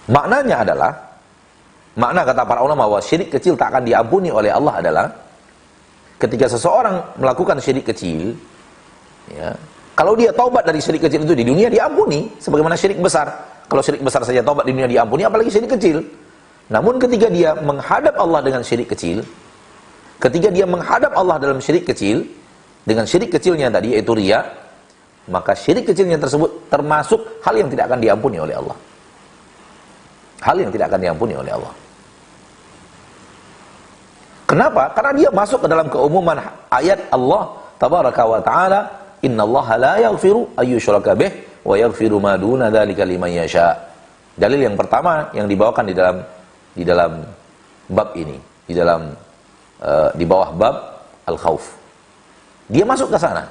Maknanya adalah, makna kata para ulama bahwa syirik kecil tak akan diampuni oleh Allah adalah ketika seseorang melakukan syirik kecil, ya, kalau dia taubat dari syirik kecil itu di dunia diampuni, sebagaimana syirik besar. Kalau syirik besar saja taubat di dunia diampuni, apalagi syirik kecil. Namun ketika dia menghadap Allah dengan syirik kecil, ketika dia menghadap Allah dalam syirik kecil, dengan syirik kecilnya tadi yaitu riya, maka syirik kecilnya tersebut termasuk hal yang tidak akan diampuni oleh Allah. Hal yang tidak akan diampuni oleh Allah. Kenapa? Karena dia masuk ke dalam keumuman ayat Allah tabaraka wa ta'ala, innallaha la yaghfiru ayyushraka bih wa yaghfiru ma duna dzalika liman yasha. Dalil yang pertama yang dibawakan di dalam bab ini, di bawah bab al-khauf. Dia masuk ke sana.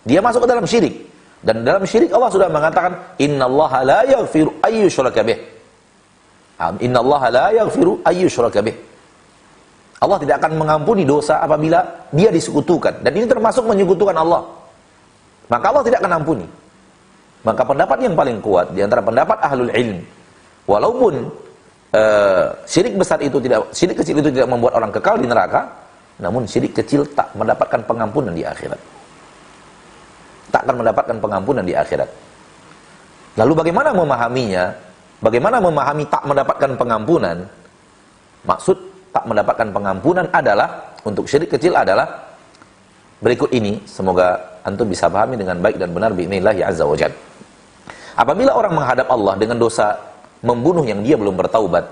Dia masuk ke dalam syirik. Dan dalam syirik Allah sudah mengatakan innallaha la yaghfiru ayyushraka bih. Innallaha la yaghfiru ayyushraka bih. Allah tidak akan mengampuni dosa apabila dia disekutukan. Dan ini termasuk menyekutukan Allah. Maka Allah tidak akan ampuni. Maka pendapat yang paling kuat di antara pendapat ahlul ilm, walaupun syirik kecil itu tidak membuat orang kekal di neraka, namun syirik kecil tak mendapatkan pengampunan di akhirat. Tak akan mendapatkan pengampunan di akhirat. Lalu bagaimana memahaminya? Bagaimana memahami tak mendapatkan pengampunan? Maksud tak mendapatkan pengampunan adalah, untuk syirik kecil adalah berikut ini, semoga antum bisa pahami dengan baik dan benar bi'inillahi azza wa jalla. Apabila orang menghadap Allah dengan dosa membunuh yang dia belum bertaubat,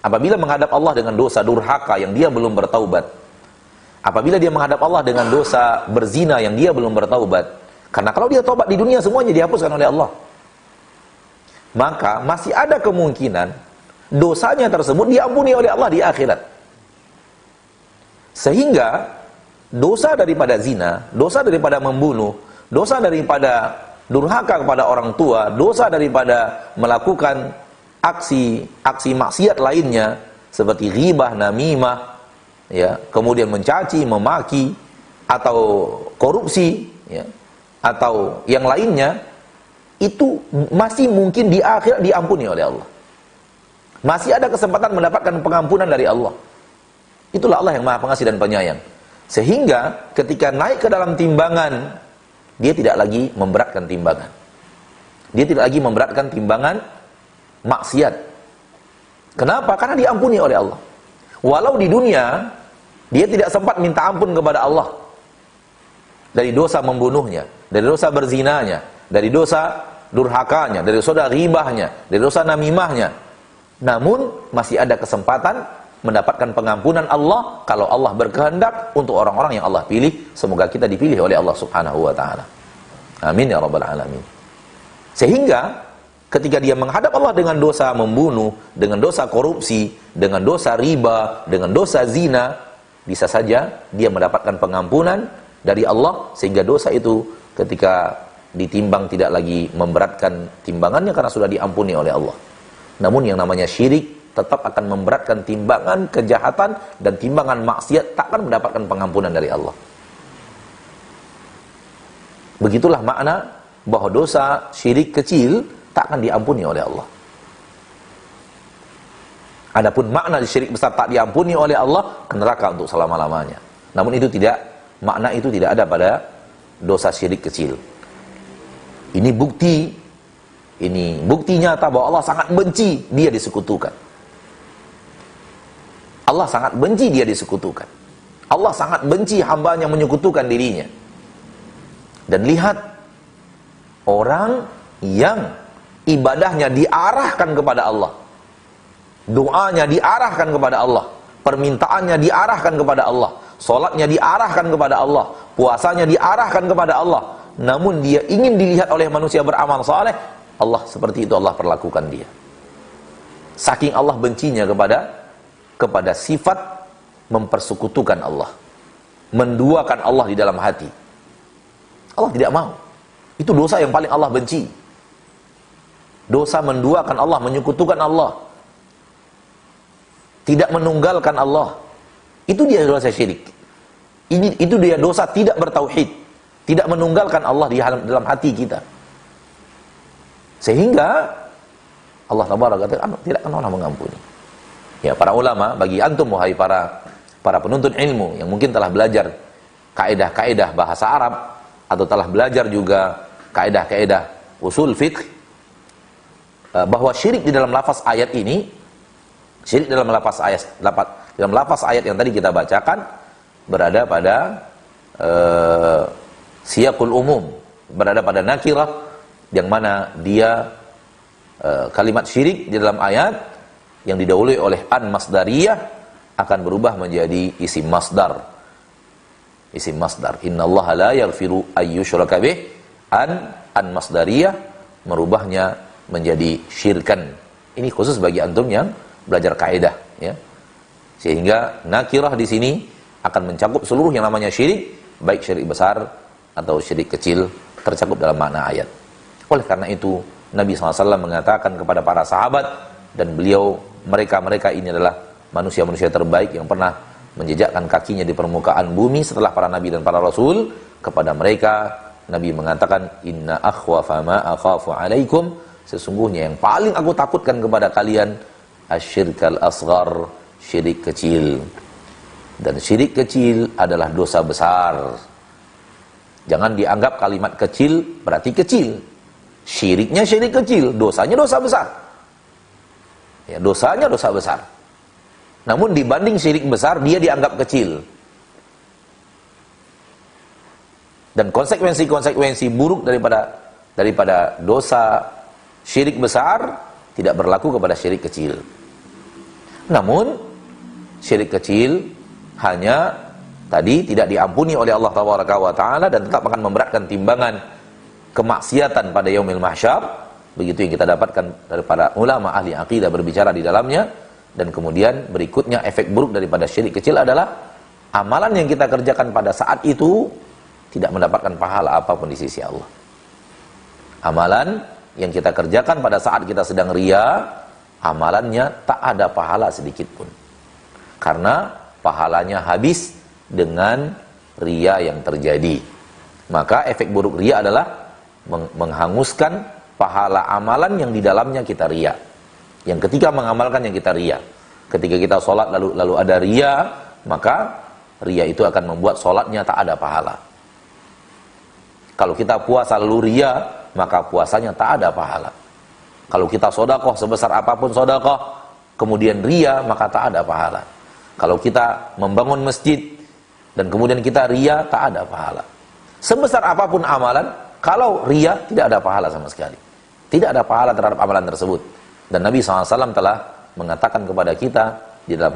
apabila menghadap Allah dengan dosa durhaka yang dia belum bertaubat, apabila dia menghadap Allah dengan dosa berzina yang dia belum bertaubat, karena kalau dia taubat di dunia semuanya dihapuskan oleh Allah, maka masih ada kemungkinan dosanya tersebut diampuni oleh Allah di akhirat. Sehingga dosa daripada zina, dosa daripada membunuh, dosa daripada durhaka kepada orang tua, dosa daripada melakukan aksi maksiat lainnya seperti ghibah, namimah, ya, kemudian mencaci, memaki, atau korupsi, ya, atau yang lainnya, itu masih mungkin di akhirat diampuni oleh Allah. Masih ada kesempatan mendapatkan pengampunan dari Allah. Itulah Allah yang Maha Pengasih dan Penyayang. Sehingga ketika naik ke dalam timbangan, dia tidak lagi memberatkan timbangan. Dia tidak lagi memberatkan timbangan maksiat. Kenapa? Karena diampuni oleh Allah. Walau di dunia dia tidak sempat minta ampun kepada Allah dari dosa membunuhnya, dari dosa berzinanya, dari dosa durhakanya, dari dosa ghibahnya, dari dosa namimahnya. Namun masih ada kesempatan mendapatkan pengampunan Allah kalau Allah berkehendak untuk orang-orang yang Allah pilih. Semoga kita dipilih oleh Allah Subhanahu wa taala. Amin ya rabbal alamin. Sehingga ketika dia menghadap Allah dengan dosa membunuh, dengan dosa korupsi, dengan dosa riba, dengan dosa zina, bisa saja dia mendapatkan pengampunan dari Allah, sehingga dosa itu ketika ditimbang tidak lagi memberatkan timbangannya karena sudah diampuni oleh Allah. Namun yang namanya syirik tetap akan memberatkan timbangan kejahatan dan timbangan maksiat, tak akan mendapatkan pengampunan dari Allah. Begitulah makna bahwa dosa syirik kecil tak akan diampuni oleh Allah. Adapun makna syirik besar tak diampuni oleh Allah, ke neraka untuk selama-lamanya. Namun makna itu tidak ada pada dosa syirik kecil. Ini bukti nyata bahwa Allah sangat benci dia disekutukan. Allah sangat benci dia disekutukan. Allah sangat benci hambanya menyekutukan dirinya. Dan lihat, orang yang ibadahnya diarahkan kepada Allah, doanya diarahkan kepada Allah, permintaannya diarahkan kepada Allah, sholatnya diarahkan kepada Allah, puasanya diarahkan kepada Allah, namun dia ingin dilihat oleh manusia beramal saleh, Allah seperti itu Allah perlakukan dia. Saking Allah bencinya kepada sifat mempersekutukan Allah, menduakan Allah di dalam hati. Allah tidak mau. Itu dosa yang paling Allah benci. Dosa menduakan Allah, menyekutukan Allah, tidak menunggalkan Allah. Itu dia dosa syirik. Itu dia dosa tidak bertauhid, tidak menunggalkan Allah di dalam hati kita. Sehingga Allah Taala tidak akan pernah mengampuni. Ya, para ulama, bagi antum wahai para penuntut ilmu yang mungkin telah belajar kaidah-kaidah bahasa Arab atau telah belajar juga kaidah-kaidah usul fiqh, bahwa syirik di dalam lafaz ayat ini, syirik dalam lafaz ayat yang tadi kita bacakan berada pada siyaqul umum, berada pada nakirah, yang mana dia kalimat syirik di dalam ayat yang didahului oleh an masdariyah akan berubah menjadi isim masdar. Isim masdar. Innallaha la yaghfiru ayyushraka bih. An masdariyah merubahnya menjadi syirkan. Ini khusus bagi antum yang belajar kaidah, ya. Sehingga nakirah di sini akan mencakup seluruh yang namanya syirik, baik syirik besar atau syirik kecil, tercakup dalam makna ayat. Oleh karena itu Nabi SAW mengatakan kepada para sahabat, dan beliau, mereka ini adalah manusia-manusia terbaik yang pernah menjejakkan kakinya di permukaan bumi setelah para nabi dan para rasul. Kepada mereka Nabi mengatakan, inna akhwafa ma akhafu alaikum, sesungguhnya yang paling aku takutkan kepada kalian asyirkal asghar, syirik kecil. Dan syirik kecil adalah dosa besar. Jangan dianggap kalimat kecil berarti kecil. Syiriknya syirik kecil, dosanya dosa besar. Ya, dosanya dosa besar. Namun dibanding syirik besar, dia dianggap kecil. Dan konsekuensi-konsekuensi buruk daripada dosa syirik besar tidak berlaku kepada syirik kecil. Namun syirik kecil hanya tadi tidak diampuni oleh Allah Taala dan tetap akan memberatkan timbangan kemaksiatan pada yaumil mahsyar. Begitu yang kita dapatkan daripada ulama ahli akidah berbicara di dalamnya. Dan kemudian berikutnya efek buruk daripada syirik kecil adalah amalan yang kita kerjakan pada saat itu tidak mendapatkan pahala apapun di sisi Allah. Amalan yang kita kerjakan pada saat kita sedang riya, amalannya tak ada pahala sedikit pun. Karena pahalanya habis dengan riya yang terjadi. Maka efek buruk riya adalah menghanguskan pahala amalan yang di dalamnya kita riya. Yang ketika mengamalkan yang kita riya, ketika kita sholat lalu ada riya, maka riya itu akan membuat sholatnya tak ada pahala. Kalau kita puasa lalu riya, maka puasanya tak ada pahala. Kalau kita sedekah sebesar apapun sedekah, kemudian riya, maka tak ada pahala. Kalau kita membangun masjid dan kemudian kita riya, tak ada pahala. Sebesar apapun amalan, kalau riya tidak ada pahala sama sekali. Tidak ada pahala terhadap amalan tersebut. Dan Nabi SAW telah mengatakan kepada kita di dalam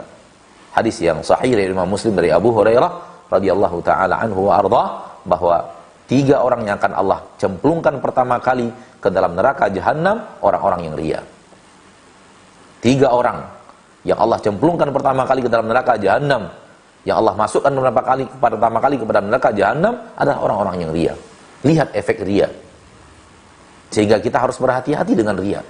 hadis yang sahih dari Imam Muslim dari Abu Hurairah radhiyallahu taala anhu wa ardhah, bahwa 3 orang yang akan Allah cemplungkan pertama kali ke dalam neraka jahanam, orang-orang yang riya. 3 orang yang Allah cemplungkan pertama kali ke dalam neraka jahanam, yang Allah masukkan pertama kali kepada neraka jahanam adalah orang-orang yang riya. Lihat efek riya. Sehingga kita harus berhati-hati dengan riya.